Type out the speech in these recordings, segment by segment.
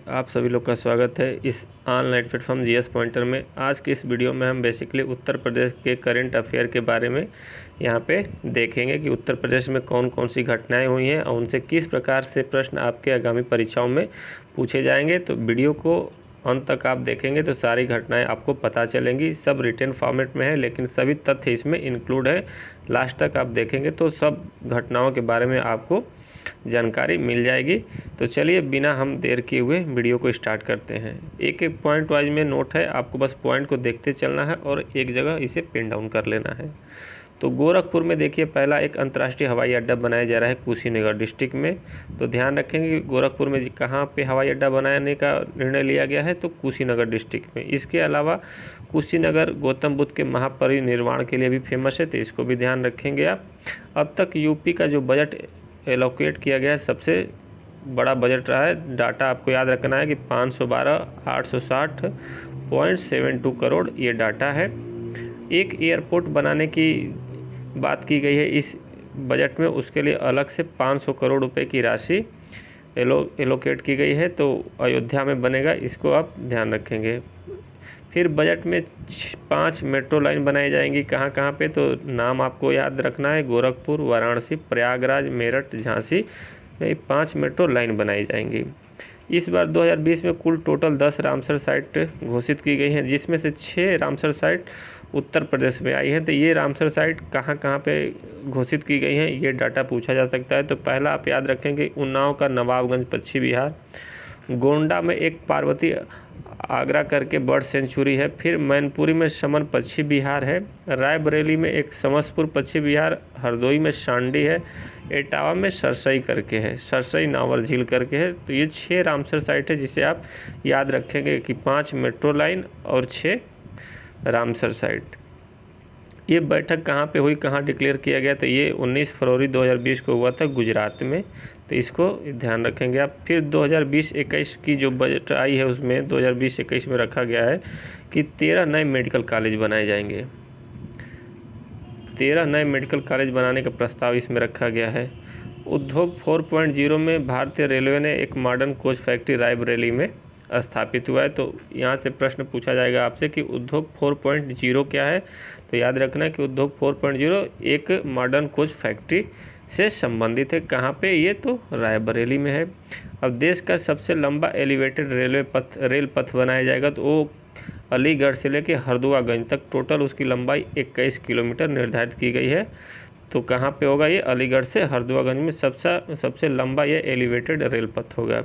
आप सभी लोग का स्वागत है इस ऑनलाइन प्लेटफॉर्म जीएस पॉइंटर में। आज की इस वीडियो में हम बेसिकली उत्तर प्रदेश के करंट अफेयर के बारे में यहाँ पे देखेंगे कि उत्तर प्रदेश में कौन कौन सी घटनाएं हुई हैं और उनसे किस प्रकार से प्रश्न आपके आगामी परीक्षाओं में पूछे जाएंगे। तो वीडियो को अंत तक आप देखेंगे तो सारी घटनाएं आपको पता चलेंगी। सब रिटन फॉर्मेट में है लेकिन सभी तथ्य इसमें इंक्लूड है। लास्ट तक आप देखेंगे तो सब घटनाओं के बारे में आपको जानकारी मिल जाएगी। तो चलिए बिना हम देर किए हुए वीडियो को स्टार्ट करते हैं। एक एक पॉइंट वाइज में नोट है, आपको बस पॉइंट को देखते चलना है और एक जगह इसे पिन डाउन कर लेना है। तो गोरखपुर में देखिए पहला एक अंतर्राष्ट्रीय हवाई अड्डा बनाया जा रहा है कुशीनगर डिस्ट्रिक्ट में। तो ध्यान रखेंगे कि गोरखपुर में कहाँ पे हवाई अड्डा बनाने का निर्णय लिया गया है, तो कुशीनगर डिस्ट्रिक्ट में। इसके अलावा कुशीनगर गौतम बुद्ध के महापरिनिर्वाण के लिए भी फेमस है, तो इसको भी ध्यान रखेंगे आप। अब तक यूपी का जो बजट एलोकेट किया गया है सबसे बड़ा बजट रहा है। डाटा आपको याद रखना है कि 512,860.72 करोड़ ये डाटा है। एक एयरपोर्ट बनाने की बात की गई है इस बजट में, उसके लिए अलग से 500 करोड़ रुपए की राशि एलोकेट की गई है, तो अयोध्या में बनेगा, इसको आप ध्यान रखेंगे। फिर बजट में 5 मेट्रो लाइन बनाई जाएंगी। कहाँ कहाँ पे, तो नाम आपको याद रखना है, गोरखपुर, वाराणसी, प्रयागराज, मेरठ, झांसी में 5 मेट्रो लाइन बनाई जाएंगी। इस बार 2020 में कुल टोटल 10 रामसर साइट घोषित की गई हैं, जिसमें से 6 रामसर साइट उत्तर प्रदेश में आई हैं। तो ये रामसर साइट कहाँ कहाँ पे घोषित की गई हैं ये डाटा पूछा जा सकता है। तो पहला आप याद रखेंगे उन्नाव का नवाबगंज पश्चिम बिहार, गोंडा में एक पार्वती आगरा करके बर्ड सेंचुरी है, फिर मैनपुरी में समन पश्चिम बिहार है, रायबरेली में एक समसपुर पश्चिम बिहार, हरदोई में सांडी है, एटावा में सरसई करके है, सरसई नावर झील करके है। तो ये 6 रामसर साइट है जिसे आप याद रखेंगे कि 5 मेट्रो लाइन और 6 रामसर साइट। ये बैठक कहाँ पे हुई, कहाँ डिक्लेयर किया गया, तो ये 19 फरवरी 2020 को हुआ था गुजरात में, तो इसको ध्यान रखेंगे आप। फिर 2020-21 की जो बजट आई है उसमें 2020-21 में रखा गया है कि 13 नए मेडिकल कॉलेज बनाए जाएंगे। 13 नए मेडिकल कॉलेज बनाने का प्रस्ताव इसमें रखा गया है। उद्योग 4.0 में भारतीय रेलवे ने एक मॉडर्न कोच फैक्ट्री रायबरेली में स्थापित हुआ है। तो यहाँ से प्रश्न पूछा जाएगा आपसे कि उद्योग 4.0 क्या है, तो याद रखना कि उद्योग 4.0 एक मॉडर्न कोच फैक्ट्री से संबंधित है। कहाँ पे, ये तो रायबरेली में है। अब देश का सबसे लंबा एलिवेटेड रेल पथ बनाया जाएगा, तो वो अलीगढ़ से लेके हरदुआगंज तक टोटल उसकी लंबाई 21 किलोमीटर निर्धारित की गई है। तो कहाँ पे होगा ये, अलीगढ़ से हरदुआगंज में सबसे लंबा ये एलिवेटेड रेल पथ होगा।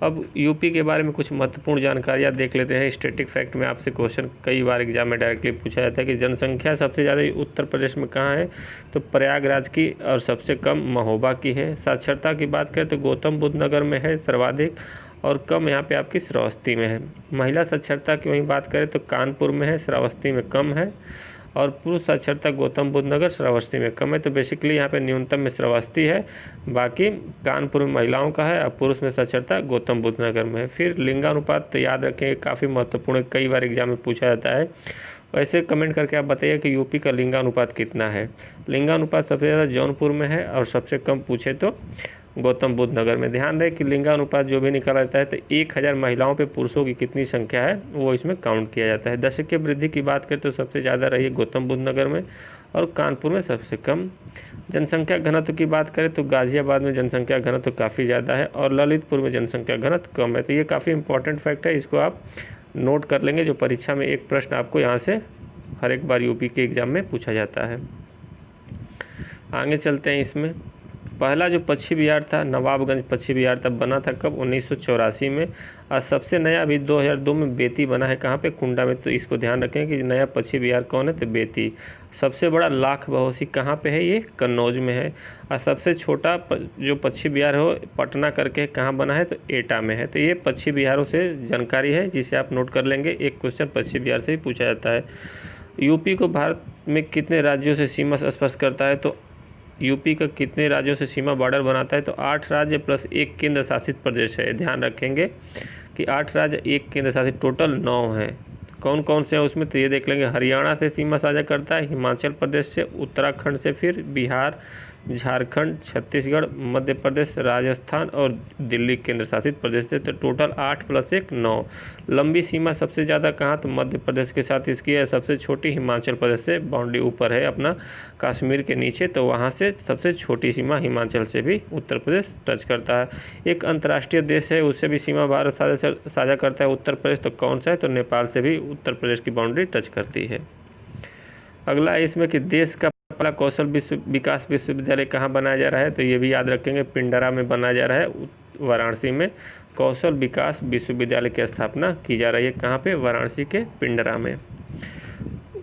अब यूपी के बारे में कुछ महत्वपूर्ण जानकारियाँ देख लेते हैं। स्टैटिक फैक्ट में आपसे क्वेश्चन कई बार एग्जाम में डायरेक्टली पूछा जाता है कि जनसंख्या सबसे ज़्यादा उत्तर प्रदेश में कहाँ है, तो प्रयागराज की, और सबसे कम महोबा की है। साक्षरता की बात करें तो गौतम बुद्ध नगर में है सर्वाधिक, और कम यहाँ पे आपकी श्रावस्ती में है। महिला साक्षरता की वहीं बात करें तो कानपुर में है, श्रावस्ती में कम है, और पुरुष साक्षरता गौतम बुद्ध नगर, श्रावस्ती में कम है। तो बेसिकली यहाँ पे न्यूनतम में श्रावस्ती है, बाकी कानपुर में महिलाओं का है, और पुरुष में साक्षरता गौतम बुद्ध नगर में है। फिर लिंगानुपात तो याद रखेंगे, काफ़ी महत्वपूर्ण, कई बार एग्जाम में पूछा जाता है। वैसे कमेंट करके आप बताइए कि यूपी का लिंगानुपात कितना है। लिंगानुपात सबसे ज़्यादा जौनपुर में है, और सबसे कम पूछे तो गौतम बुद्ध नगर में। ध्यान रहे कि लिंगानुपात जो भी निकाला जाता है तो 1000 महिलाओं पे पुरुषों की कितनी संख्या है वो इसमें काउंट किया जाता है। दशकीय वृद्धि की बात करें तो सबसे ज़्यादा रही है गौतम बुद्ध नगर में, और कानपुर में सबसे कम। जनसंख्या घनत्व की बात करें तो गाजियाबाद में जनसंख्या घनत्व काफ़ी ज़्यादा है, और ललितपुर में जनसंख्या घनत्व कम है। तो ये काफ़ी इंपॉर्टेंट फैक्ट है, इसको आप नोट कर लेंगे। जो परीक्षा में एक प्रश्न आपको यहाँ से हर एक बार यूपी के एग्ज़ाम में पूछा जाता है। आगे चलते हैं। इसमें पहला जो पश्चिम बिहार था, नवाबगंज पश्चिम बिहार, तब बना था कब, 1984 में। और सबसे नया अभी 2002 में बेती बना है, कहाँ पे, कुंडा में। तो इसको ध्यान रखें कि नया पश्चिम बिहार कौन है, तो बेती। सबसे बड़ा लाख बहोसी कहाँ पे है, ये कन्नौज में है। और सबसे छोटा जो पश्चिम बिहार हो पटना करके कहाँ बना है, तो एटा में है। तो ये पश्चिम बिहारों से जानकारी है जिसे आप नोट कर लेंगे, एक क्वेश्चन पश्चिम बिहार से भी पूछा जाता है। यूपी को भारत में कितने राज्यों से सीमा स्पर्श करता है, तो यूपी का कितने राज्यों से सीमा बॉर्डर बनाता है, तो 8 राज्य प्लस 1 केंद्र शासित प्रदेश है। ध्यान रखेंगे कि 8 राज्य 1 केंद्र शासित, टोटल 9 हैं। कौन कौन से हैं उसमें, तो ये देख लेंगे। हरियाणा से सीमा साझा करता है, हिमाचल प्रदेश से, उत्तराखंड से, फिर बिहार, झारखंड, छत्तीसगढ़, मध्य प्रदेश, राजस्थान और दिल्ली केंद्र शासित प्रदेश थे। तो टोटल 8 + 1 9। लंबी सीमा सबसे ज़्यादा कहाँ, तो मध्य प्रदेश के साथ इसकी है। सबसे छोटी हिमाचल प्रदेश से, बाउंड्री ऊपर है अपना कश्मीर के नीचे, तो वहाँ से सबसे छोटी सीमा हिमाचल से भी उत्तर प्रदेश टच करता है। एक अंतर्राष्ट्रीय देश है, उससे भी सीमा भारत साझा करता है उत्तर प्रदेश, तो कौन सा है, तो नेपाल से भी उत्तर प्रदेश की बाउंड्री टच करती है। अगला है इसमें कि देश का पहला कौशल विकास विश्वविद्यालय कहाँ बनाया जा रहा है, तो ये भी याद रखेंगे, पिंडरा में बनाया जा रहा है। वाराणसी में कौशल विकास विश्वविद्यालय की स्थापना की जा रही है। कहाँ पे, वाराणसी के पिंडरा में।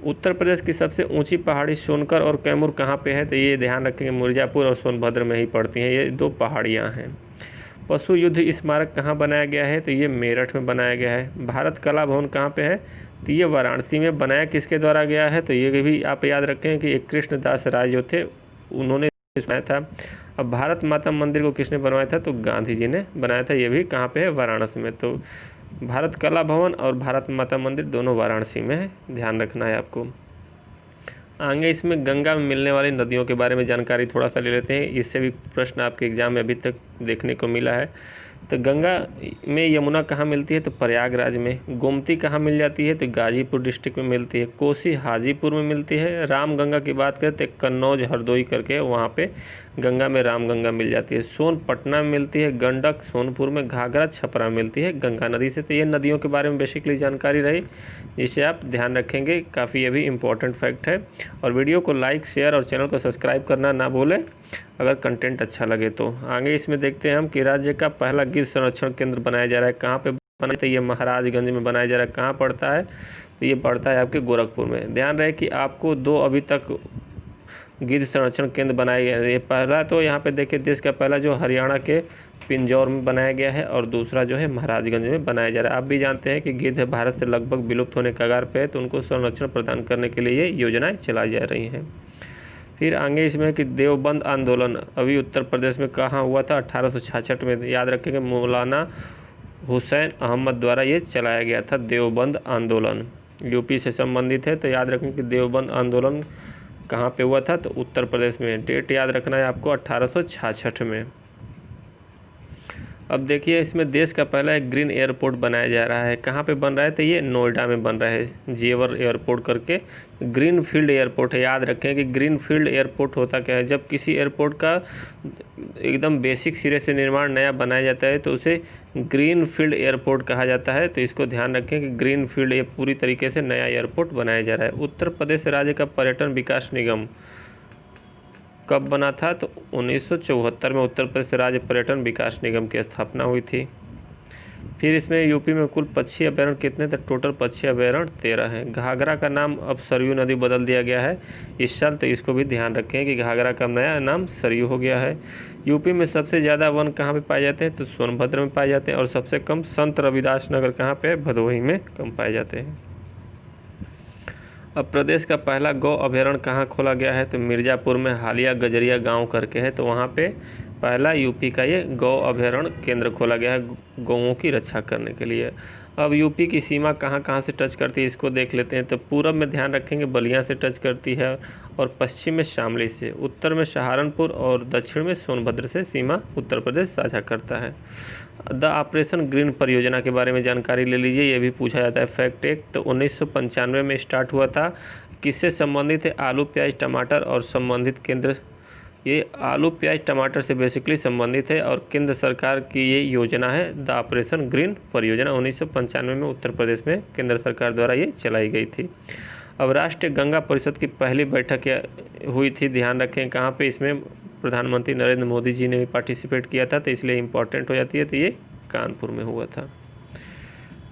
उत्तर प्रदेश की सबसे ऊंची पहाड़ी सोनकर और कैमूर कहाँ पे है, तो ये ध्यान रखेंगे, मिर्ज़ापुर और सोनभद्र में ही पड़ती हैं, ये 2 पहाड़ियाँ हैं। पशु युद्ध स्मारक कहाँ बनाया गया है, तो ये मेरठ में बनाया गया है। भारत कला भवन कहाँ पे है, तो ये वाराणसी में। बनाया किसके द्वारा गया है, तो ये भी आप याद रखें कि एक कृष्णदास राय जो थे उन्होंने बनाया था। अब भारत माता मंदिर को किसने बनवाया था, तो गांधी जी ने बनाया था। ये भी कहाँ पे है, वाराणसी में। तो भारत कला भवन और भारत माता मंदिर दोनों वाराणसी में है, ध्यान रखना है आपको। आगे इसमें गंगा में मिलने वाली नदियों के बारे में जानकारी थोड़ा सा ले लेते हैं। इससे भी प्रश्न आपके एग्जाम में अभी तक देखने को मिला है। तो गंगा में यमुना कहाँ मिलती है, तो प्रयागराज में। गोमती कहाँ मिल जाती है, तो गाजीपुर डिस्ट्रिक्ट में मिलती है। कोसी हाजीपुर में मिलती है। रामगंगा की बात करें तो कन्नौज हरदोई करके वहाँ पे गंगा में रामगंगा मिल जाती है। सोन पटना में मिलती है। गंडक सोनपुर में। घाघरा छपरा मिलती है गंगा नदी से। तो ये नदियों के बारे में बेसिकली जानकारी रही, जिसे आप ध्यान रखेंगे। काफ़ी ये भी इम्पोर्टेंट फैक्ट है। और वीडियो को लाइक, शेयर और चैनल को सब्सक्राइब करना ना भूलें अगर कंटेंट अच्छा लगे तो। आगे इसमें देखते हैं हम कि राज्य का पहला गिद्ध संरक्षण केंद्र बनाया जा रहा है। कहाँ पे बनाया, तो ये महाराजगंज में बनाया जा रहा है। कहाँ पड़ता है, तो ये पड़ता है आपके गोरखपुर में। ध्यान रहे कि आपको 2 अभी तक गिद्ध संरक्षण केंद्र बनाए गए हैं। ये पहला तो यहाँ पे देखिए, देश का पहला जो हरियाणा के पिंजौर में बनाया गया है, और दूसरा जो है महाराजगंज में बनाया जा रहा है। आप भी जानते हैं कि गिद्ध भारत से लगभग विलुप्त होने के कगार पे है, तो उनको संरक्षण प्रदान करने के लिए ये योजनाएं चलाई जा रही हैं। फिर आगे इसमें कि देवबंद आंदोलन अभी उत्तर प्रदेश में कहाँ हुआ था, 1866 में। याद रखेंगे, मौलाना हुसैन अहमद द्वारा ये चलाया गया था देवबंद आंदोलन। यूपी से संबंधित है, तो याद रखें कि देवबंद आंदोलन कहाँ पे हुआ था, तो उत्तर प्रदेश में। डेट याद रखना है आपको, 1866 में। अब देखिए, इसमें देश का पहला एक ग्रीन एयरपोर्ट बनाया जा रहा है। कहाँ पे बन रहा है, तो ये नोएडा में बन रहा है, जेवर एयरपोर्ट करके। ग्रीन फील्ड एयरपोर्ट है। याद रखें कि ग्रीन फील्ड एयरपोर्ट होता क्या है, जब किसी एयरपोर्ट का एकदम बेसिक सिरे से निर्माण नया बनाया जाता है तो उसे ग्रीन फील्ड एयरपोर्ट कहा जाता है। तो इसको ध्यान रखें कि ग्रीन फील्ड, ये पूरी तरीके से नया एयरपोर्ट बनाया जा रहा है। उत्तर प्रदेश राज्य का पर्यटन विकास निगम कब बना था, तो 1974 में उत्तर प्रदेश राज्य पर्यटन विकास निगम की स्थापना हुई थी। फिर इसमें यूपी में कुल पक्षी अभ्यारण्य कितने थे, टोटल पक्षी अभ्यारण्य 13 हैं। घाघरा का नाम अब सरयू नदी बदल दिया गया है इस साल, तो इसको भी ध्यान रखें कि घाघरा का नया नाम सरयू हो गया है। यूपी में सबसे ज़्यादा वन कहाँ पे पाए जाते हैं, तो सोनभद्र में पाए जाते हैं। और सबसे कम संत रविदास नगर कहाँ पे है, भदोही में कम पाए जाते हैं। अब प्रदेश का पहला गौ अभ्यारण्य कहाँ खोला गया है, तो मिर्ज़ापुर में हालिया गजरिया गांव करके है। तो वहाँ पे पहला यूपी का ये गौ अभ्यारण्य केंद्र खोला गया है गौओं की रक्षा करने के लिए। अब यूपी की सीमा कहाँ कहाँ से टच करती है, इसको देख लेते हैं। तो पूरब में ध्यान रखेंगे बलिया से टच करती है, और पश्चिम में शामली से। उत्तर में सहारनपुर, और दक्षिण में सोनभद्र से सीमा उत्तर प्रदेश साझा करता है। द ऑपरेशन ग्रीन परियोजना के बारे में जानकारी ले लीजिए, ये भी पूछा जाता है फैक्ट एक। तो 1995 में स्टार्ट हुआ था। किससे संबंधित है, आलू प्याज टमाटर और संबंधित केंद्र। ये आलू प्याज टमाटर से बेसिकली संबंधित है, और केंद्र सरकार की ये योजना है द ऑपरेशन ग्रीन परियोजना। 1995 में उत्तर प्रदेश में केंद्र सरकार द्वारा ये चलाई गई थी। अब राष्ट्रीय गंगा परिषद की पहली बैठक हुई थी, ध्यान रखें कहाँ पे, इसमें प्रधानमंत्री नरेंद्र मोदी जी ने भी पार्टिसिपेट किया था, तो इसलिए इम्पोर्टेंट हो जाती है। तो ये कानपुर में हुआ था।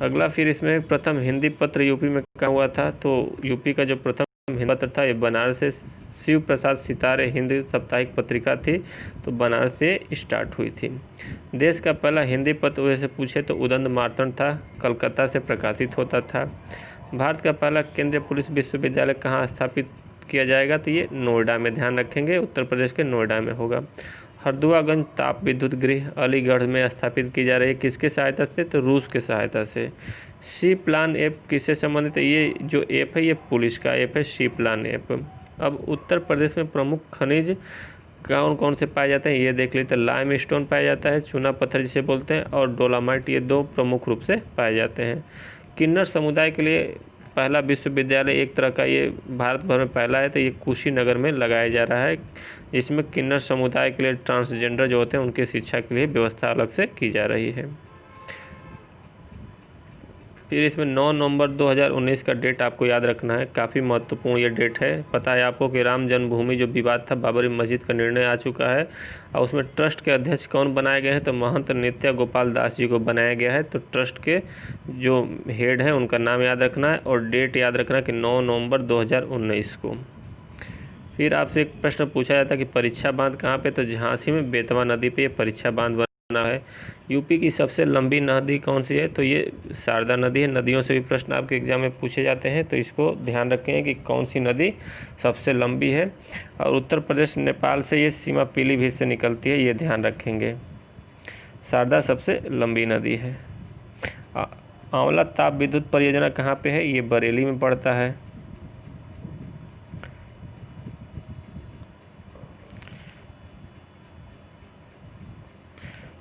अगला फिर इसमें प्रथम हिंदी पत्र यूपी में कहाँ हुआ था, तो यूपी का जो प्रथम हिंदी पत्र था ये बनारस से शिव प्रसाद सितारे हिंद साप्ताहिक पत्रिका थी, तो बनारस से स्टार्ट हुई थी। देश का पहला हिंदी पत्र वैसे पूछे तो उदंत मार्तंड था, कलकत्ता से प्रकाशित होता था। भारत का पहला केंद्रीय पुलिस विश्वविद्यालय कहाँ स्थापित किया जाएगा, तो ये नोएडा में, ध्यान रखेंगे उत्तर प्रदेश के नोएडा में होगा। हरदुआगंज ताप विद्युत गृह अलीगढ़ में स्थापित की जा रही है, किसके सहायता से, तो रूस के सहायता से। सी प्लान ऐप किससे संबंधित है, ये जो ऐप है ये पुलिस का ऐप है, सी प्लान ऐप। अब उत्तर प्रदेश में प्रमुख खनिज कौन कौन से पाए जाते हैं ये देख लेते हैं। लाइम स्टोन पाया जाता है, चूना पत्थर जिसे बोलते हैं, और डोलामाइट, ये दो प्रमुख रूप से पाए जाते हैं। किन्नर समुदाय के लिए पहला विश्वविद्यालय एक तरह का ये भारत भर में पहला है, तो ये कुशीनगर में लगाया जा रहा है। इसमें किन्नर समुदाय के लिए ट्रांसजेंडर जो होते हैं उनकी शिक्षा के लिए व्यवस्था अलग से की जा रही है। फिर इसमें 9 नवंबर 2019 का डेट आपको याद रखना है, काफ़ी महत्वपूर्ण ये डेट है। पता है आपको कि राम जन्मभूमि जो विवाद था, बाबरी मस्जिद का निर्णय आ चुका है, और उसमें ट्रस्ट के अध्यक्ष कौन बनाए गए हैं, तो महंत नित्य गोपाल दास जी को बनाया गया है। तो ट्रस्ट के जो हेड हैं उनका नाम याद रखना है, और डेट याद रखना है कि 9 नवंबर 2019 को। फिर आपसे एक प्रश्न पूछा जाता है कि परीक्षा बांध कहाँ पे, तो झांसी में बेतवा नदी पे ये परीक्षा बांध बना है। यूपी की सबसे लंबी नदी कौन सी है, तो ये शारदा नदी है। नदियों से भी प्रश्न आपके एग्जाम में पूछे जाते हैं, तो इसको ध्यान रखें कि कौन सी नदी सबसे लंबी है। और उत्तर प्रदेश नेपाल से ये सीमा पीलीभीत से निकलती है, ये ध्यान रखेंगे। शारदा सबसे लंबी नदी है। आंवला ताप विद्युत परियोजना कहाँ पे है, ये बरेली में पड़ता है।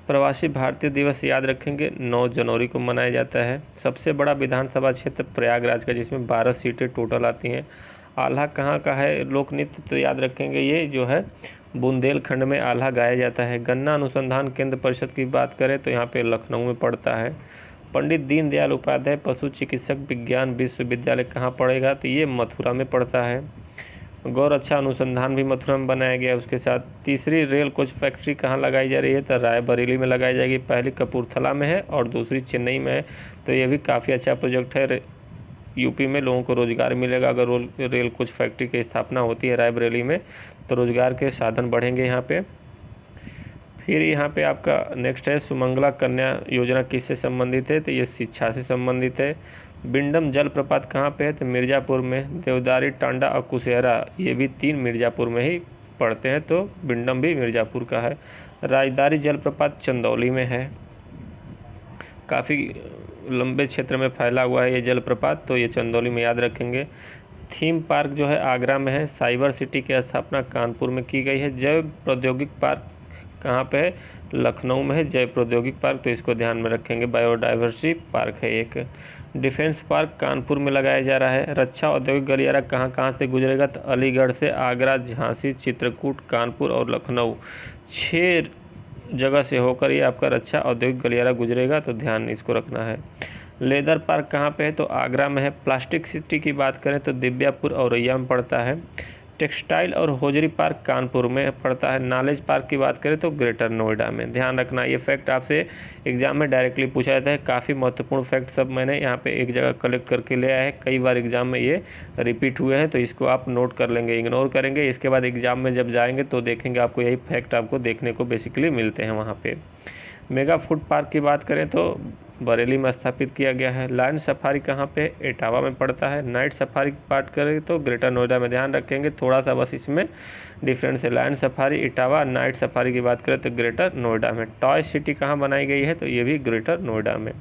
प्रवासी भारतीय दिवस याद रखेंगे, 9 जनवरी को मनाया जाता है। सबसे बड़ा विधानसभा क्षेत्र प्रयागराज का, जिसमें 12 सीटें टोटल आती हैं। आल्हा कहाँ का है लोक नृत्य, तो याद रखेंगे ये जो है बुंदेलखंड में आल्हा गाया जाता है। गन्ना अनुसंधान केंद्र परिषद की बात करें तो यहाँ पे लखनऊ में पड़ता है। पंडित दीनदयाल उपाध्याय पशु चिकित्सक विज्ञान विश्वविद्यालय कहाँ पड़ेगा, तो ये मथुरा में पड़ता है। गौर अच्छा अनुसंधान भी मथुरा में बनाया गया है। उसके साथ तीसरी रेल कोच फैक्ट्री कहाँ लगाई जा रही है, तो रायबरेली में लगाई जाएगी। पहली कपूरथला में है और दूसरी चेन्नई में है। तो ये भी काफ़ी अच्छा प्रोजेक्ट है। यूपी में लोगों को रोज़गार मिलेगा अगर रेल कोच फैक्ट्री की स्थापना होती है रायबरेली में, तो रोज़गार के साधन बढ़ेंगे यहाँ पे। फिर यहाँ पे आपका नेक्स्ट है सुमंगला कन्या योजना किससे संबंधित है, तो ये शिक्षा से संबंधित है। बिंडम जलप्रपात कहाँ पे है, तो मिर्ज़ापुर में। देवदारी, टांडा और कुशेहरा ये भी 3 मिर्ज़ापुर में ही पड़ते हैं, तो बिंडम भी मिर्ज़ापुर का है। राजदारी जलप्रपात चंदौली में है, काफ़ी लंबे क्षेत्र में फैला हुआ है ये जलप्रपात, तो ये चंदौली में याद रखेंगे। थीम पार्क जो है आगरा में है। साइबर सिटी की स्थापना कानपुर में की गई है। जैव प्रौद्योगिक पार्क कहाँ पे है, लखनऊ में है जैव प्रौद्योगिक पार्क, तो इसको ध्यान में रखेंगे। बायोडाइवर्सिटी पार्क है एक। डिफेंस पार्क कानपुर में लगाया जा रहा है। रक्षा औद्योगिक गलियारा कहाँ से गुजरेगा, तो अलीगढ़ से आगरा, झांसी, चित्रकूट, कानपुर और लखनऊ 6 जगह से होकर ये आपका रक्षा औद्योगिक गलियारा गुजरेगा, तो ध्यान इसको रखना है। लेदर पार्क कहाँ पे है, तो आगरा में है। प्लास्टिक सिटी की बात करें तो दिव्यापुर औरैया में पड़ता है। टेक्सटाइल और होजरी पार्क कानपुर में पड़ता है। नॉलेज पार्क की बात करें तो ग्रेटर नोएडा में। ध्यान रखना, ये फैक्ट आपसे एग्जाम में डायरेक्टली पूछा जाता है। काफ़ी महत्वपूर्ण फैक्ट सब मैंने यहाँ पे एक जगह कलेक्ट करके ले आया है। कई बार एग्जाम में ये रिपीट हुए हैं, तो इसको आप नोट कर लेंगे, इग्नोर करेंगे। इसके बाद एग्जाम में जब जाएंगे तो देखेंगे आपको यही फैक्ट आपको देखने को बेसिकली मिलते हैं वहाँ पर। मेगा फूड पार्क की बात करें तो बरेली में स्थापित किया गया है। लायन सफारी कहाँ पे, इटावा में पड़ता है। नाइट सफारी की बात करें तो ग्रेटर नोएडा में। ध्यान रखेंगे थोड़ा सा बस इसमें डिफरेंस है। Lion safari Etawah, night safari की बात करें तो ग्रेटर नोएडा में। टॉय सिटी कहाँ बनाई गई है, तो ये भी ग्रेटर नोएडा में।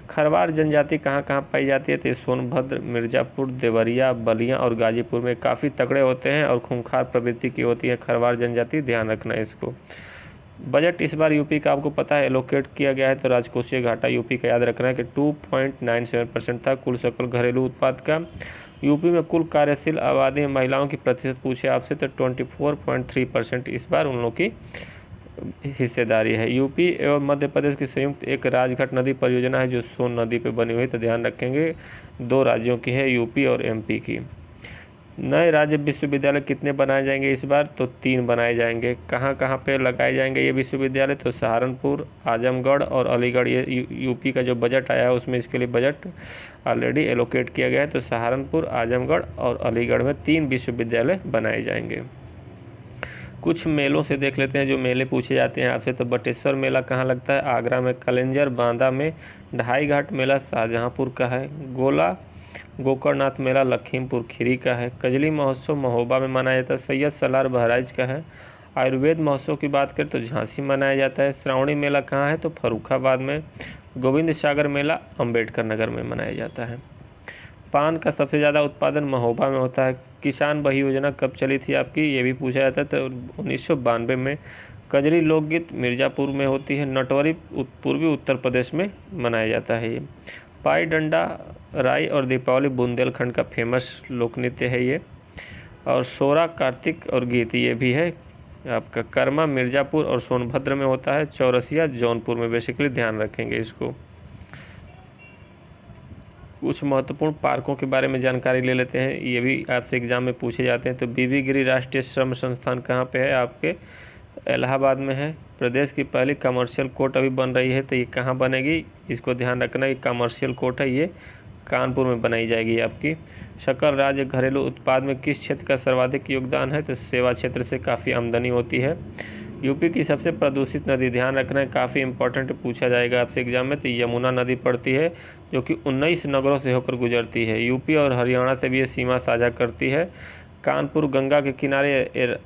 खरवार जनजाति कहाँ पाई जाती है, तो सोनभद्र, मिर्ज़ापुर, देवरिया, बलिया और गाजीपुर में। काफ़ी तगड़े होते हैं और खूंखार प्रवृत्ति की होती है खरवार जनजाति, ध्यान रखना है इसको। बजट इस बार यूपी का आपको पता है एलोकेट किया गया है, तो राजकोषीय घाटा यूपी का याद रखना है कि 2.97% था कुल सकल घरेलू उत्पाद का। यूपी में कुल कार्यशील आबादी में महिलाओं की प्रतिशत पूछे आपसे तो 24.3% इस बार उन लोगों की हिस्सेदारी है। यूपी एवं मध्य प्रदेश की संयुक्त एक राजघाट नदी परियोजना है जो सोन नदी पर बनी हुई है, तो ध्यान रखेंगे 2 राज्यों की है, यूपी और एमपी की। नए राज्य विश्वविद्यालय कितने बनाए जाएंगे इस बार, तो 3 बनाए जाएंगे। कहाँ पे लगाए जाएंगे ये विश्वविद्यालय, तो सहारनपुर, आजमगढ़ और अलीगढ़। ये यूपी का जो बजट आया है उसमें इसके लिए बजट ऑलरेडी एलोकेट किया गया है, तो सहारनपुर, आजमगढ़ और अलीगढ़ में 3 विश्वविद्यालय बनाए जाएंगे। कुछ मेलों से देख लेते हैं जो मेले पूछे जाते हैं आपसे, तो बटेश्वर मेला कहाँ लगता है, आगरा में। कलिंजर बांदा में। ढाई घाट मेला शाहजहाँपुर का है। गोला गोकर्णनाथ मेला लखीमपुर खीरी का है। कजली महोत्सव महोबा में मनाया जाता है। सैयद सलार बहराइच का है। आयुर्वेद महोत्सव की बात करें तो झांसी मनाया जाता है। श्रावणी मेला कहाँ है, तो फर्रुखाबाद में। गोविंद सागर मेला अम्बेडकर नगर में मनाया जाता है। पान का सबसे ज़्यादा उत्पादन महोबा में होता है। किसान बही योजना कब चली थी आपकी, ये भी पूछा जाता है। तो 1992 में। कजरी लोकगीत मिर्ज़ापुर में होती है। नटवरी पूर्वी उत्तर प्रदेश में मनाया जाता है ये। पाई डंडा राई और दीपावली बुंदेलखंड का फेमस लोक नृत्य है ये। और सोरा कार्तिक और गीत ये भी है आपका। कर्मा मिर्ज़ापुर और सोनभद्र में होता है। चौरसिया जौनपुर में, बेसिकली ध्यान रखेंगे इसको। कुछ महत्वपूर्ण पार्कों के बारे में जानकारी ले लेते हैं, ये भी आपसे एग्जाम में पूछे जाते हैं। तो बीबी गिरी राष्ट्रीय श्रम संस्थान कहाँ पे है आपके, इलाहाबाद में है। प्रदेश की पहली कमर्शियल कोर्ट अभी बन रही है, तो ये कहाँ बनेगी, इसको ध्यान रखना है। कमर्शियल कोर्ट है ये कानपुर में बनाई जाएगी आपकी। सकल राज्य घरेलू उत्पाद में किस क्षेत्र का सर्वाधिक योगदान है, तो सेवा क्षेत्र से काफ़ी आमदनी होती है। यूपी की सबसे प्रदूषित नदी, ध्यान रखना है, काफ़ी इंपॉर्टेंट पूछा जाएगा आपसे एग्जाम में। तो यमुना नदी पड़ती है, जो कि 19 नगरों से होकर गुजरती है। यूपी और हरियाणा से भी ये सीमा साझा करती है। कानपुर गंगा के किनारे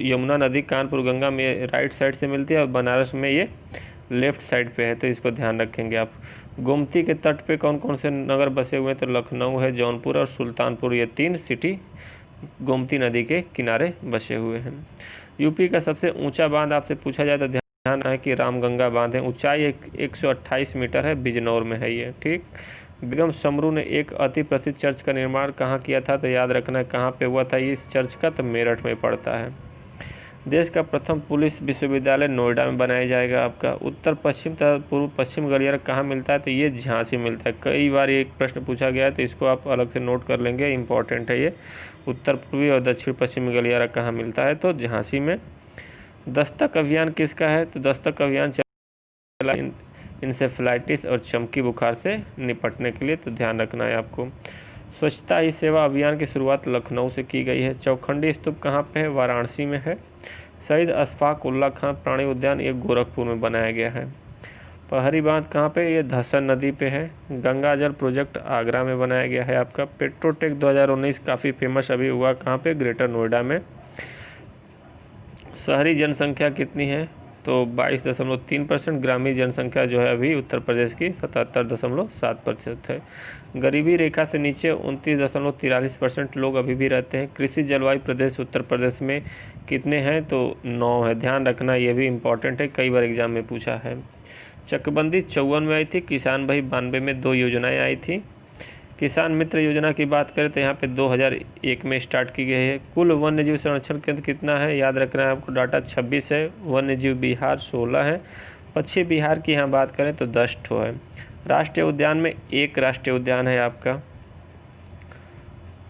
यमुना नदी कानपुर गंगा में राइट साइड से मिलती है और बनारस में ये लेफ्ट साइड पे है, तो इसको ध्यान रखेंगे आप। गोमती के तट पे कौन कौन से नगर बसे हुए हैं, तो लखनऊ है, जौनपुर और सुल्तानपुर, ये 3 सिटी गोमती नदी के किनारे बसे हुए हैं। यूपी का सबसे ऊंचा बांध आपसे पूछा जाए तो ध्यान है कि रामगंगा बांध है। ऊंचाई 128 मीटर है, बिजनौर में है ये, ठीक। बेगम समरू ने एक अति प्रसिद्ध चर्च का निर्माण कहाँ किया था, तो याद रखना है कहाँ पे हुआ था ये इस चर्च का, तो मेरठ में पड़ता है। देश का प्रथम पुलिस विश्वविद्यालय नोएडा में बनाया जाएगा आपका। उत्तर पश्चिम तथा पूर्व पश्चिम गलियारा कहाँ मिलता है, तो ये झांसी मिलता है। कई बार ये एक प्रश्न पूछा गया है, तो इसको आप अलग से नोट कर लेंगे, इंपॉर्टेंट है ये। उत्तर पूर्वी और दक्षिण पश्चिमी गलियारा कहाँ मिलता है, तो झांसी में। दस्तक अभियान किसका है, तो दस्तक अभियान चला इंसेफ्लाइटिस और चमकी बुखार से निपटने के लिए, तो ध्यान रखना है आपको। स्वच्छता ही सेवा अभियान की शुरुआत लखनऊ से की गई है। चौखंडी स्तूप कहाँ पे है, वाराणसी में है। शहीद अशफाक उल्ला खां प्राणी उद्यान ये गोरखपुर में बनाया गया है। पहरी बांध कहाँ पे, ये धसन नदी पे है। गंगा जल प्रोजेक्ट आगरा में बनाया गया है आपका। पेट्रोटेक 2019 काफ़ी फेमस अभी हुआ कहाँ पे, ग्रेटर नोएडा में। शहरी जनसंख्या कितनी है, तो 22.3%। ग्रामीण जनसंख्या जो है अभी उत्तर प्रदेश की 77.7% है। गरीबी रेखा से नीचे 29.43% लोग अभी भी रहते हैं। कृषि जलवायु प्रदेश उत्तर प्रदेश में कितने हैं, तो 9 है, ध्यान रखना, ये भी इम्पॉर्टेंट है, कई बार एग्जाम में पूछा है। चकबंदी 54 में आई थी। किसान भाई 92 में 2 योजनाएं आई थी। किसान मित्र योजना की बात करें तो यहाँ पे 2001 में स्टार्ट की गई है। कुल वन्यजीव संरक्षण केंद्र कितना है, याद रखना है आपको, डाटा 26 है। वन्यजीव बिहार 16 है। पश्चिमी बिहार की यहाँ बात करें तो 10 ठो है। राष्ट्रीय उद्यान में 1 राष्ट्रीय उद्यान है आपका।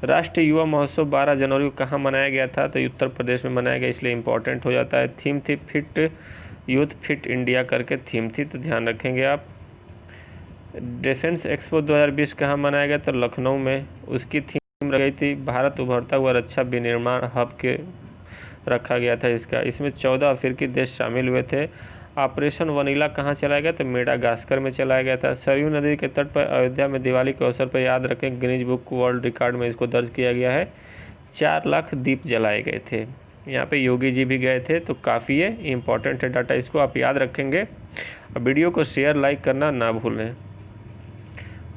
राष्ट्रीय युवा महोत्सव 12 जनवरी को कहाँ मनाया गया था, तो उत्तर प्रदेश में मनाया गया, इसलिए इम्पोर्टेंट हो जाता है। थीम थी फिट यूथ फिट इंडिया करके थीम थी, तो ध्यान रखेंगे आप। डिफेंस एक्सपो 2020 कहाँ मनाया गया, तो लखनऊ में। उसकी थीम रही थी भारत उभरता हुआ रक्षा विनिर्माण हब के रखा गया था इसका। इसमें 14 अफ्रीकी देश शामिल हुए थे। ऑपरेशन वनीला कहाँ चलाया गया, तो मेडागास्कर में चलाया गया था। सरयू नदी के तट पर अयोध्या में दिवाली के अवसर पर, याद रखें, गिनीज बुक वर्ल्ड रिकॉर्ड में इसको दर्ज किया गया है। 4 लाख दीप जलाए गए थे। यहाँ पे योगी जी भी गए थे, तो काफ़ी है, इंपॉर्टेंट है डाटा, इसको आप याद रखेंगे। वीडियो को शेयर लाइक करना ना भूलें।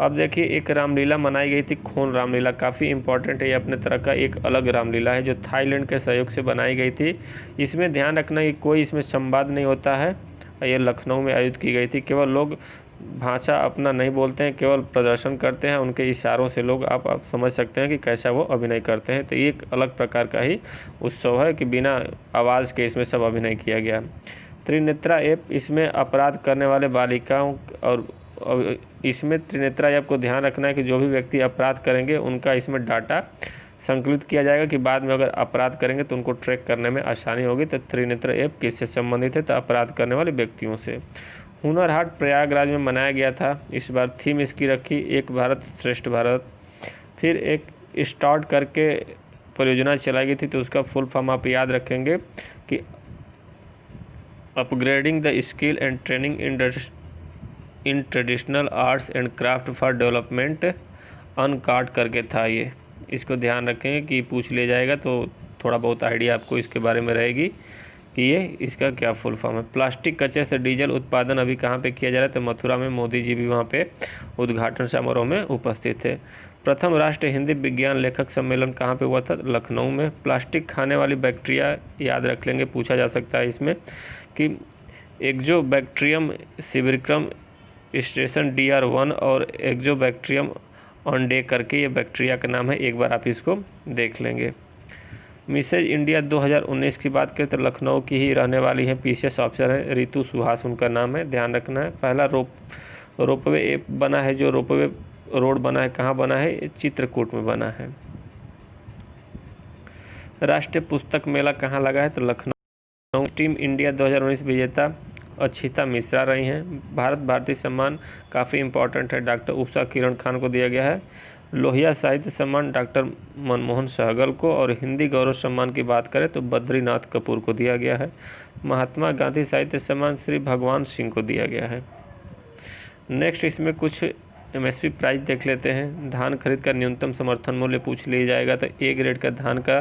अब देखिए, एक रामलीला मनाई गई थी, खून रामलीला, काफ़ी इंपॉर्टेंट है, ये अपने तरह का एक अलग रामलीला है जो थाईलैंड के सहयोग से बनाई गई थी। इसमें ध्यान रखना कि कोई इसमें संवाद नहीं होता है। ये लखनऊ में आयोजित की गई थी। केवल लोग भाषा अपना नहीं बोलते हैं, केवल प्रदर्शन करते हैं, उनके इशारों से लोग आप समझ सकते हैं कि कैसा वो अभिनय करते हैं। तो ये एक अलग प्रकार का ही उत्सव है कि बिना आवाज़ के इसमें सब अभिनय किया गया। त्रिनेत्रा ऐप, इसमें अपराध करने वाले बालिकाओं और इसमें त्रिनेत्रा ऐप को ध्यान रखना है कि जो भी व्यक्ति अपराध करेंगे उनका इसमें डाटा संकलित किया जाएगा कि बाद में अगर अपराध करेंगे तो उनको ट्रैक करने में आसानी होगी। तो त्रिनेत्र ऐप किससे संबंधित है, तो अपराध करने वाले व्यक्तियों से। हुनर हाट प्रयागराज में मनाया गया था। इस बार थीम इसकी रखी एक भारत श्रेष्ठ भारत। फिर एक स्टार्ट करके परियोजना चलाई गई थी, तो उसका फुल फॉर्म आप याद रखेंगे कि upgrading the skill and training in traditional arts and craft for development अनकार्ड करके था ये। इसको ध्यान रखेंगे कि पूछ ले जाएगा, तो थोड़ा बहुत आइडिया आपको इसके बारे में रहेगी कि ये इसका क्या फुल फॉर्म है। प्लास्टिक कचरे से डीजल उत्पादन अभी कहाँ पे किया जा रहा है, तो मथुरा में। मोदी जी भी वहाँ पे उद्घाटन समारोह में उपस्थित थे। प्रथम राष्ट्रीय हिंदी विज्ञान लेखक सम्मेलन कहाँ पे हुआ था? लखनऊ में। प्लास्टिक खाने वाली बैक्टीरिया याद रख लेंगे, पूछा जा सकता है इसमें कि एक्जोबैक्टीरियम सिविरक्रम स्टेशन DR1 और एक्जोबैक्टीरियम ऑनडे करके ये बैक्टीरिया का नाम है, एक बार आप इसको देख लेंगे। मिसेज इंडिया 2019 की बात करें तो लखनऊ की ही रहने वाली है, PCS ऑफिसर है, रितु सुहास उनका नाम है, ध्यान रखना है। पहला रोपवे बना है, जो रोपवे रोड बना है कहाँ बना है? चित्रकूट में बना है। राष्ट्रीय पुस्तक मेला कहाँ लगा है? तो लखनऊ। टीम इंडिया 2019 विजेता अक्षिता मिश्रा रही हैं। भारत भारती सम्मान काफ़ी इम्पोर्टेंट है, डॉक्टर उषा किरण खान को दिया गया है। लोहिया साहित्य सम्मान डॉक्टर मनमोहन सहगल को, और हिंदी गौरव सम्मान की बात करें तो बद्रीनाथ कपूर को दिया गया है। महात्मा गांधी साहित्य सम्मान श्री भगवान सिंह को दिया गया है। नेक्स्ट इसमें कुछ MSP प्राइस देख लेते हैं। धान खरीद का न्यूनतम समर्थन मूल्य पूछ लिया जाएगा तो A ग्रेड का धान का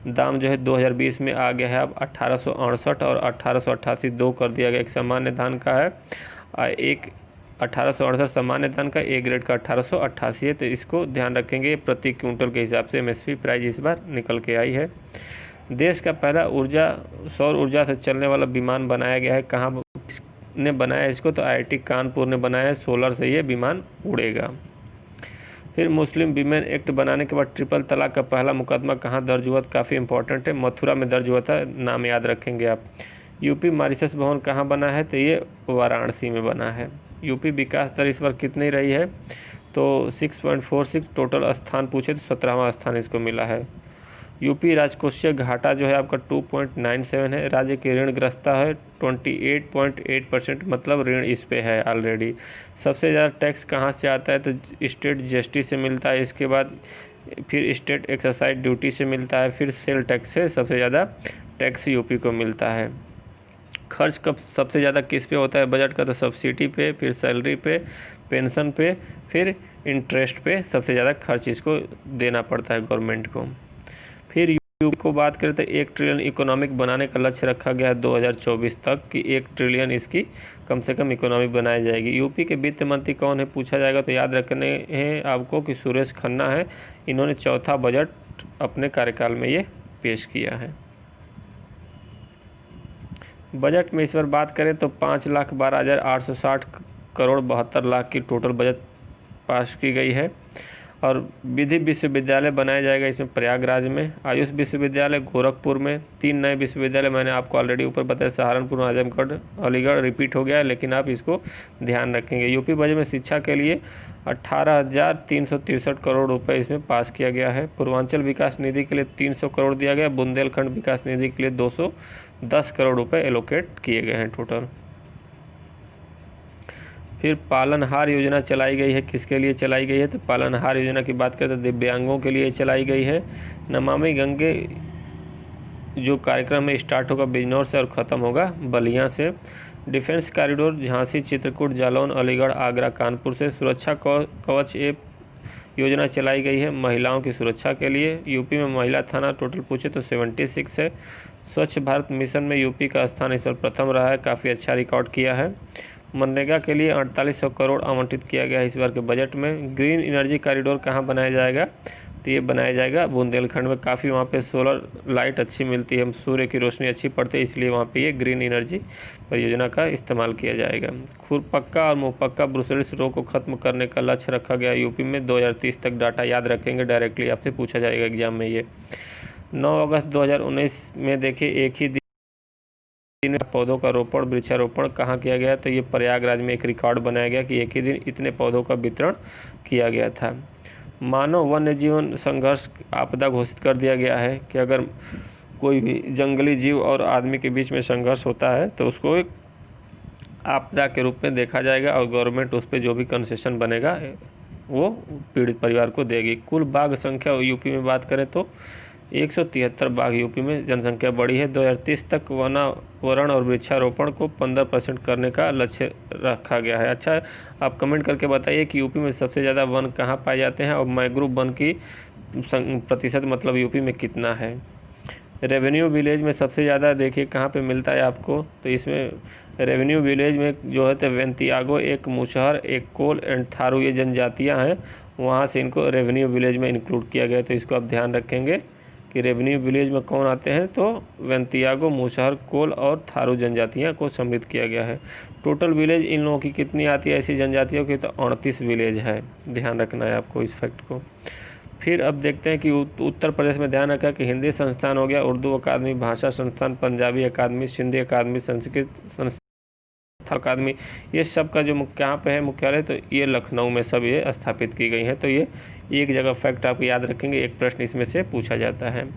दाम जो है 2020 में आ गया है अब 1868 और 1888 दो कर दिया गया। एक सामान्य धान का है, एक 1868 सामान्य धान का, A ग्रेड का 1888 है। तो इसको ध्यान रखेंगे, प्रति क्विंटल के हिसाब से MSP प्राइस इस बार निकल के आई है। देश का पहला सौर ऊर्जा से चलने वाला विमान बनाया गया है, कहाँ ने बनाया इसको? तो IIT कानपुर ने बनाया है, सोलर से ये विमान उड़ेगा। फिर मुस्लिम वीमेन एक्ट बनाने के बाद ट्रिपल तलाक का पहला मुकदमा कहाँ दर्ज हुआ? काफ़ी इंपॉर्टेंट है, मथुरा में दर्ज हुआ था, नाम याद रखेंगे आप। यूपी मॉरिशस भवन कहाँ बना है? तो ये वाराणसी में बना है। यूपी विकास दर इस बार कितनी रही है? तो 6.46, टोटल स्थान पूछे तो 17वां स्थान इसको मिला है। यूपी राजकोषीय घाटा जो है आपका 2.97 है। राज्य की ऋणग्रस्तता है 28.8%, मतलब ऋण इस पे है ऑलरेडी। सबसे ज़्यादा टैक्स कहाँ से आता है? तो स्टेट GST से मिलता है, इसके बाद फिर स्टेट एक्साइज ड्यूटी से मिलता है, फिर सेल टैक्स से सबसे ज़्यादा टैक्स यूपी को मिलता है। खर्च कब सबसे ज़्यादा किस पे होता है बजट का? तो सब्सिडी पे, फिर सैलरी पे, पेंशन पे, फिर इंटरेस्ट पे सबसे ज़्यादा खर्च इसको देना पड़ता है गवर्नमेंट को। फिर यूपी को बात करें तो 1 ट्रिलियन इकोनॉमिक बनाने का लक्ष्य रखा गया है 2024 तक कि 1 ट्रिलियन इसकी कम से कम इकोनॉमी बनाई जाएगी। यूपी के वित्त मंत्री कौन है पूछा जाएगा तो याद रखने हैं आपको कि सुरेश खन्ना है। इन्होंने चौथा बजट अपने कार्यकाल में ये पेश किया है। बजट में इस बार बात करें तो 5,12,860 करोड़ 72 लाख की टोटल बजट पास की गई है। और विधि विश्वविद्यालय बनाया जाएगा इसमें प्रयागराज में, आयुष विश्वविद्यालय गोरखपुर में, 3 नए विश्वविद्यालय मैंने आपको ऑलरेडी ऊपर बताया, सहारनपुर, आजमगढ़, अलीगढ़ रिपीट हो गया है, लेकिन आप इसको ध्यान रखेंगे। यूपी बजट में शिक्षा के लिए 18,363 करोड़ रुपए इसमें पास किया गया है। पूर्वांचल विकास निधि के लिए 300 करोड़ दिया गया। बुंदेलखंड विकास निधि के लिए 210 करोड़ रुपए एलोकेट किए गए हैं टोटल। फिर पालनहार योजना चलाई गई है, किसके लिए चलाई गई है? तो पालनहार योजना की बात करें तो दिव्यांगों के लिए चलाई गई है। नमामि गंगे जो कार्यक्रम है स्टार्ट होगा बिजनौर से और ख़त्म होगा बलिया से। डिफेंस कॉरिडोर झांसी, चित्रकूट, जालौन, अलीगढ़, आगरा, कानपुर से। सुरक्षा कवच योजना चलाई गई है महिलाओं की सुरक्षा के लिए। यूपी में महिला थाना टोटल पूछे तो 76 है। स्वच्छ भारत मिशन में यूपी का स्थान इस पर प्रथम रहा है, काफ़ी अच्छा रिकॉर्ड किया है। मनरेगा के लिए 4800 करोड़ आवंटित किया गया है इस बार के बजट में। ग्रीन एनर्जी कॉरिडोर कहाँ बनाया जाएगा? तो ये बनाया जाएगा बुंदेलखंड में। काफ़ी वहाँ पे सोलर लाइट अच्छी मिलती है, सूर्य की रोशनी अच्छी पड़ती है, इसलिए वहाँ पे ये ग्रीन एनर्जी परियोजना का इस्तेमाल किया जाएगा। खुरपक्का और मुँहपक्का ब्रुसेलोसिस रोग को खत्म करने का लक्ष्य रखा गया यूपी में 2030 तक। डाटा याद रखेंगे, डायरेक्टली आपसे पूछा जाएगा एग्जाम में ये। 9 अगस्त 2019 में देखिए एक ही दिन पौधों का रोपण, वृक्षारोपण कहाँ किया गया? तो ये प्रयागराज में एक रिकॉर्ड बनाया गया कि एक ही दिन इतने पौधों का वितरण किया गया था। मानव वन्य जीवन संघर्ष आपदा घोषित कर दिया गया है कि अगर कोई भी जंगली जीव और आदमी के बीच में संघर्ष होता है तो उसको एक आपदा के रूप में देखा जाएगा और गवर्नमेंट उस पर जो भी कंसेशन बनेगा वो पीड़ित परिवार को देगी। कुल बाघ संख्या यूपी में बात करें तो 173 बाघ यूपी में जनसंख्या बढ़ी है। 2030 तक वनावरण और वृक्षारोपण को 15% करने का लक्ष्य रखा गया है। अच्छा, आप कमेंट करके बताइए कि यूपी में सबसे ज़्यादा वन कहाँ पाए जाते हैं और मैंग्रोव वन की प्रतिशत मतलब यूपी में कितना है। रेवेन्यू विलेज में सबसे ज़्यादा देखिए कहाँ पे मिलता है आपको, तो इसमें रेवेन्यू विलेज में जो है तो वेंतियागो, एक मुशहर, एक कोल एंड थारू ये जनजातियाँ हैं वहाँ से इनको रेवेन्यू विलेज में इंक्लूड किया गया। तो इसको आप ध्यान रखेंगे कि रेवेन्यू विलेज में कौन आते हैं, तो वेंतियागो, मुसहर, कोल और थारू जनजातियाँ को सम्मिलित किया गया है। टोटल विलेज इन लोगों की कितनी आती है ऐसी जनजातियों की, तो 38 विलेज है। ध्यान रखना है आपको इस फैक्ट को। फिर अब देखते हैं कि उत्तर प्रदेश में ध्यान रखा कि हिंदी संस्थान हो गया, उर्दू अकादमी, भाषा संस्थान, पंजाबी अकादमी, सिंधी अकादमी, संस्कृत संस्थान अकादमी, ये सब का जो कहाँ पे है मुख्यालय, तो ये लखनऊ में सब ये स्थापित की गई हैं। तो ये एक जगह फैक्ट आप याद रखेंगे, एक प्रश्न इसमें से पूछा जाता है।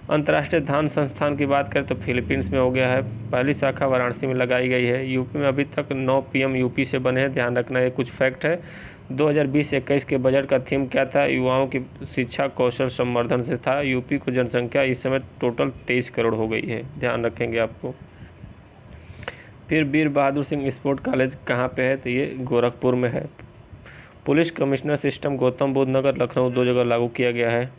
अंतर्राष्ट्रीय ध्यान संस्थान की बात करें तो फिलीपींस में हो गया है। पहली शाखा वाराणसी में लगाई गई है। यूपी में अभी तक 9 पीएम यूपी से बने हैं। ध्यान रखना है, कुछ फैक्ट है। 2020-21 के बजट का थीम क्या था, युवाओं की शिक्षा कौशल संवर्धन से था। यूपी की जनसंख्या इस समय टोटल 23 करोड़ हो गई है। ध्यान रखेंगे आपको। फिर वीर बहादुर सिंह स्पोर्ट कॉलेज कहाँ पे है, तो ये गोरखपुर में है। Police commissioner system Gautam Buddh Nagar, Lucknow 2 जगह लागू किया गया है।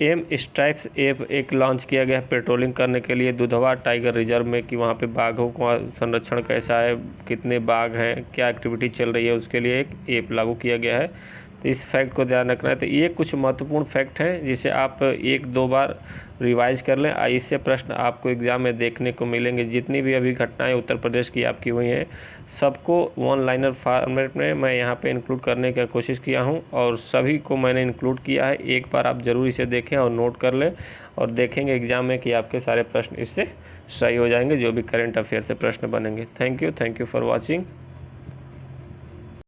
एम स्ट्राइप्स ऐप एक लॉन्च किया गया है पेट्रोलिंग करने के लिए दुधवा टाइगर रिजर्व में, कि वहाँ पे बाघों का संरक्षण कैसा है, कितने बाघ हैं, क्या एक्टिविटी चल रही है, उसके लिए एक ऐप लागू किया गया है। तो इस फैक्ट को ध्यान रखना है। तो ये कुछ महत्वपूर्ण फैक्ट हैं जिसे आप 1-2 बार रिवाइज कर लें। इससे प्रश्न आपको एग्ज़ाम में देखने को मिलेंगे। जितनी भी अभी घटनाएं उत्तर प्रदेश की आपकी हुई हैं, सबको वन लाइनर फॉर्मेट में मैं यहाँ पे इंक्लूड करने की कोशिश किया हूँ और सभी को मैंने इंक्लूड किया है। एक बार आप ज़रूर इसे देखें और नोट कर लें, और देखेंगे एग्ज़ाम में कि आपके सारे प्रश्न इससे सही हो जाएंगे, जो भी करंट अफेयर से प्रश्न बनेंगे। Thank you for watching.